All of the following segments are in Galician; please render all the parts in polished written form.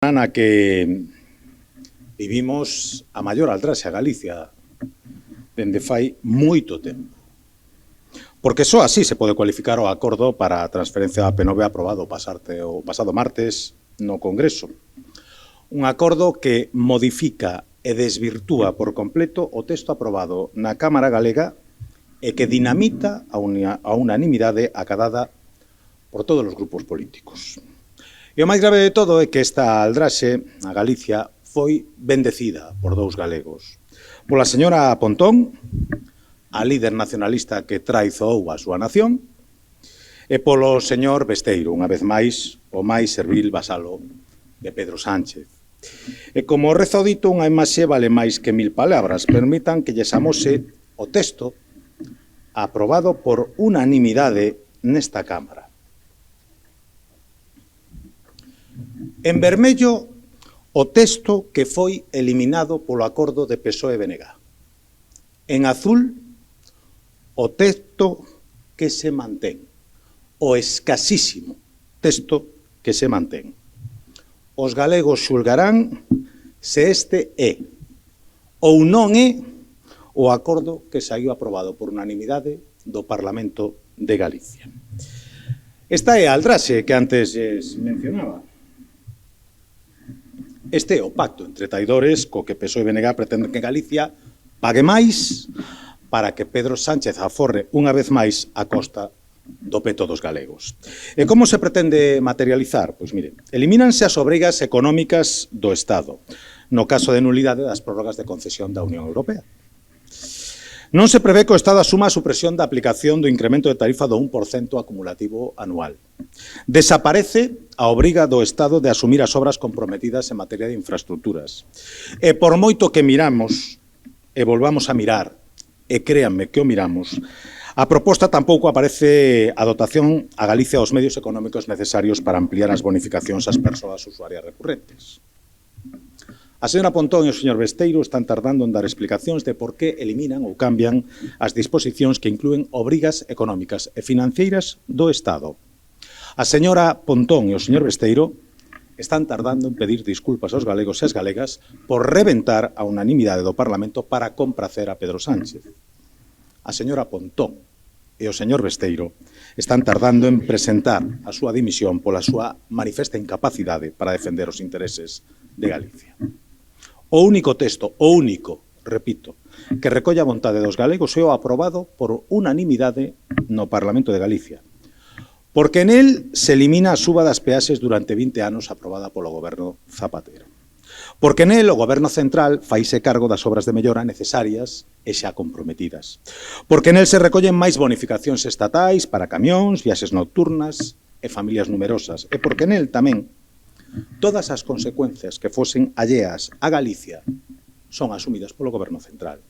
Na que vivimos a maior aldraxe a Galicia dende fai moito tempo. Porque só así se pode cualificar o acordo para a transferencia da P9 aprobado o pasado martes no Congreso. Un acordo que modifica e desvirtúa por completo o texto aprobado na Cámara Galega e que dinamita a unanimidade acadada por todos os grupos políticos. E o máis grave de todo é que esta aldraxe, a Galicia, foi bendecida por dous galegos. Pola señora Pontón, a líder nacionalista que traizoou a súa nación, e polo señor Besteiro, unha vez máis, o máis servil vasalo de Pedro Sánchez. E como rezo dito, unha imaxe vale máis que 1000 palabras. Permitan que lles amose o texto aprobado por unanimidade nesta Cámara. En vermello, o texto que foi eliminado polo acordo de PSOE-BNG. En azul, o texto que se mantén, o escasísimo texto que se mantén. Os galegos xulgarán se este é ou non é o acordo que saiu aprobado por unanimidade do Parlamento de Galicia. Esta é a aldraxe que antes lles mencionaba. Este é o pacto entre traidores co que PSOE e BNG pretenden que Galicia pague máis para que Pedro Sánchez aforre unha vez máis a costa do peto dos galegos. E como se pretende materializar? Pois mire, elimínanse as obrigas económicas do Estado, no caso de nulidade das prórrogas de concesión da Unión Europea. Non se prevé que o Estado asuma a supresión da aplicación do incremento de tarifa do 1% acumulativo anual. Desaparece a obriga do Estado de asumir as obras comprometidas en materia de infraestructuras. E por moito que miramos, e volvamos a mirar, e créanme que o miramos, a proposta tampouco aparece a dotación a Galicia aos medios económicos necesarios para ampliar as bonificacións ás persoas usuarias recurrentes. A señora Pontón e o señor Besteiro están tardando en dar explicacións de por que eliminan ou cambian as disposicións que inclúen obrigas económicas e financeiras do Estado. A señora Pontón e o señor Besteiro están tardando en pedir disculpas aos galegos e as galegas por reventar a unanimidade do Parlamento para compracer a Pedro Sánchez. A señora Pontón e o señor Besteiro están tardando en presentar a súa dimisión pola súa manifesta incapacidade para defender os intereses de Galicia. O único texto, repito, que recolle a vontade dos galegos é o aprobado por unanimidade no Parlamento de Galicia. Porque nel se elimina a suba das peaxes durante 20 anos aprobada polo goberno Zapatero. Porque nel o goberno central faise cargo das obras de mellora necesarias e xa comprometidas. Porque nel se recollen máis bonificacións estatais para camións, viaxes nocturnas e familias numerosas. E porque nel tamén todas as consecuencias que fosen alleas a Galicia son asumidas polo goberno central.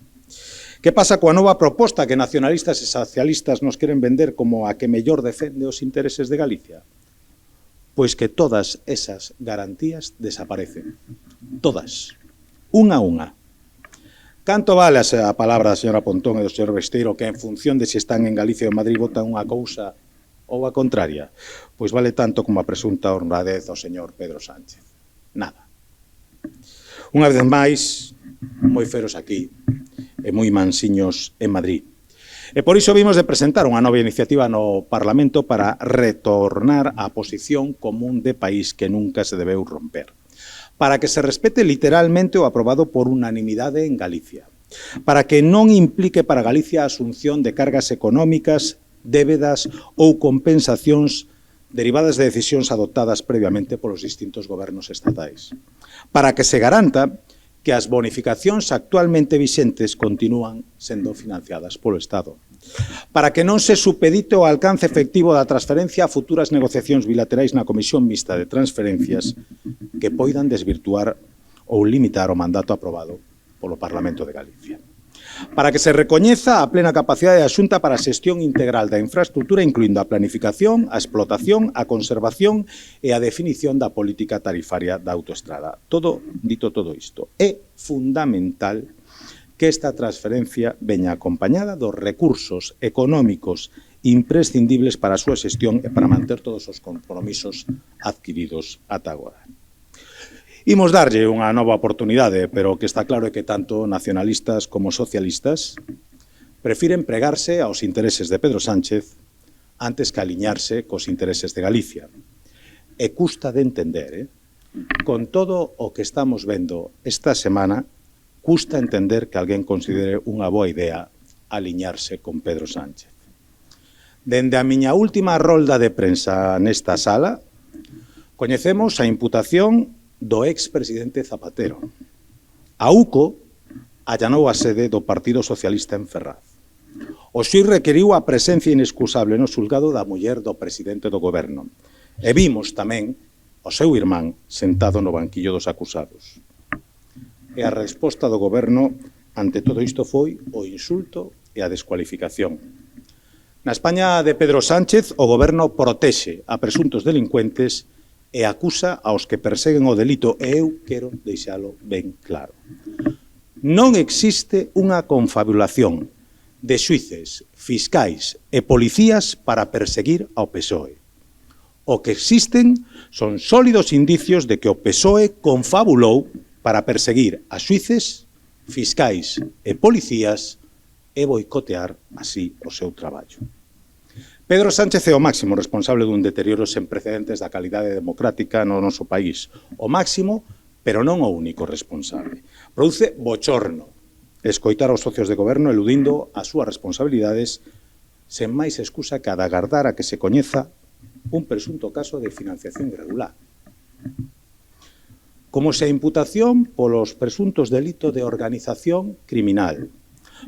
Que pasa coa nova proposta que nacionalistas e socialistas nos queren vender como a que mellor defende os intereses de Galicia? Pois que todas esas garantías desaparecen. Todas. Unha a unha. Canto vale a palabra da señora Pontón e do señor Besteiro que en función de se están en Galicia ou en Madrid votan unha cousa ou a contraria? Pois vale tanto como a presunta honradez do señor Pedro Sánchez. Nada. Unha vez máis, moi feros aquí e moi mansiños en Madrid. E por iso vimos de presentar unha nova iniciativa no Parlamento para retornar á posición común de país que nunca se debeu romper. Para que se respete literalmente o aprobado por unanimidade en Galicia. Para que non implique para Galicia a asunción de cargas económicas, débedas ou compensacións derivadas de decisións adoptadas previamente polos distintos gobernos estatais. Para que se garanta que as bonificacións actualmente vixentes continúan sendo financiadas polo Estado. Para que non se supedite o alcance efectivo da transferencia a futuras negociacións bilaterais na Comisión Mixta de Transferencias que poidan desvirtuar ou limitar o mandato aprobado polo Parlamento de Galicia. Para que se recoñeza a plena capacidade da Xunta para a xestión integral da infraestructura, incluindo a planificación, a explotación, a conservación e a definición da política tarifaria da autoestrada. Dito todo isto, é fundamental que esta transferencia veña acompañada dos recursos económicos imprescindibles para a súa xestión e para manter todos os compromisos adquiridos ata agora. Imos darlle unha nova oportunidade, pero o que está claro é que tanto nacionalistas como socialistas prefiren pregarse aos intereses de Pedro Sánchez antes que aliñarse cos intereses de Galicia. E custa de entender, Con todo o que estamos vendo esta semana, custa entender que alguén considere unha boa idea aliñarse con Pedro Sánchez. Dende a miña última rolda de prensa nesta sala, coñecemos a imputación do expresidente Zapatero. A UCO allanou a sede do Partido Socialista en Ferraz. O xuíz requeriu a presencia inexcusable no xulgado da muller do presidente do goberno. E vimos tamén o seu irmán sentado no banquillo dos acusados. E a resposta do goberno ante todo isto foi o insulto e a descualificación. Na España de Pedro Sánchez, o goberno protexe a presuntos delincuentes e acusa aos que perseguen o delito, e eu quero deixalo ben claro. Non existe unha confabulación de xuíces, fiscais e policías para perseguir ao PSOE. O que existen son sólidos indicios de que o PSOE confabulou para perseguir a xuíces, fiscais e policías e boicotear así o seu traballo. Pedro Sánchez é o máximo responsable dun deterioro sen precedentes da calidade democrática no noso país. O máximo, pero non o único responsable. Produce bochorno escoitar aos socios de goberno eludindo as súas responsabilidades sen máis excusa que a de agardar a que se coñeza un presunto caso de financiación irregular. Como se a imputación polos presuntos delitos de organización criminal,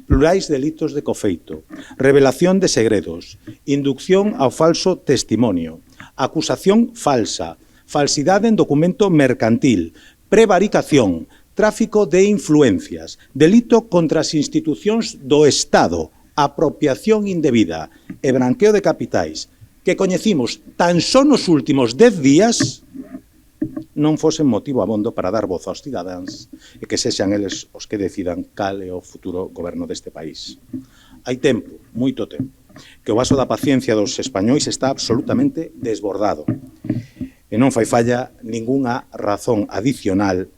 plurais delitos de cofeito, revelación de segredos, inducción ao falso testimonio, acusación falsa, falsidade en documento mercantil, prevaricación, tráfico de influencias, delito contra as institucións do Estado, apropiación indebida e branqueo de capitais, que coñecimos tan só nos últimos 10 días, non fosen motivo abondo para dar voz aos cidadáns e que sexan eles os que decidan cal é o futuro goberno deste país. Hai tempo, moito tempo, que o vaso da paciencia dos españois está absolutamente desbordado e non fai falla ningunha razón adicional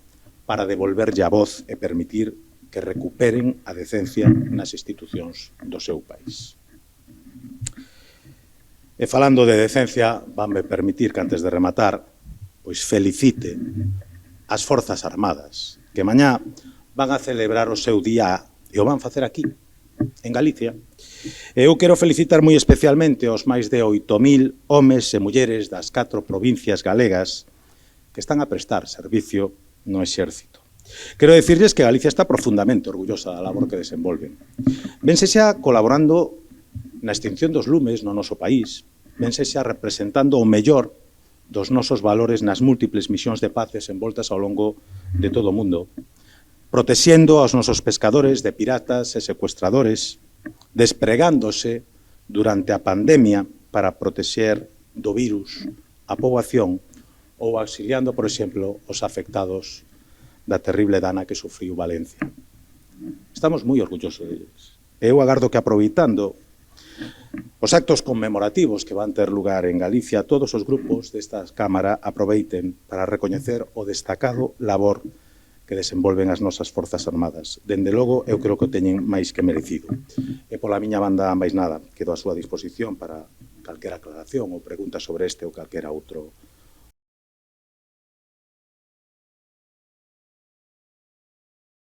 para devolverlle a voz e permitir que recuperen a decencia nas institucións do seu país. E falando de decencia, vanme permitir que antes de rematar, pois felicite as Forzas Armadas, que mañá van a celebrar o seu día e o van facer aquí, en Galicia. E eu quero felicitar moi especialmente aos máis de 8.000 homes e mulleres das 4 provincias galegas que están a prestar servicio no exército. Quero dicirles que Galicia está profundamente orgullosa da labor que desenvolven. Vense xa colaborando na extinción dos lumes no noso país, vense xa representando o mellor dos nosos valores nas múltiples misións de paz desenvoltas ao longo de todo o mundo, protexendo aos nosos pescadores de piratas e secuestradores, despregándose durante a pandemia para protexer do virus a poboación ou auxiliando, por exemplo, os afectados da terrible dana que sufriu Valencia. Estamos moi orgullosos deles. Eu agardo que, aproveitando os actos conmemorativos que van ter lugar en Galicia, todos os grupos desta Cámara aproveiten para recoñecer o destacado labor que desenvolven as nosas Forzas Armadas. Dende logo, eu creo que o teñen máis que merecido. E pola miña banda, máis nada, quedo á súa disposición para calquera aclaración ou pregunta sobre este ou calquera outro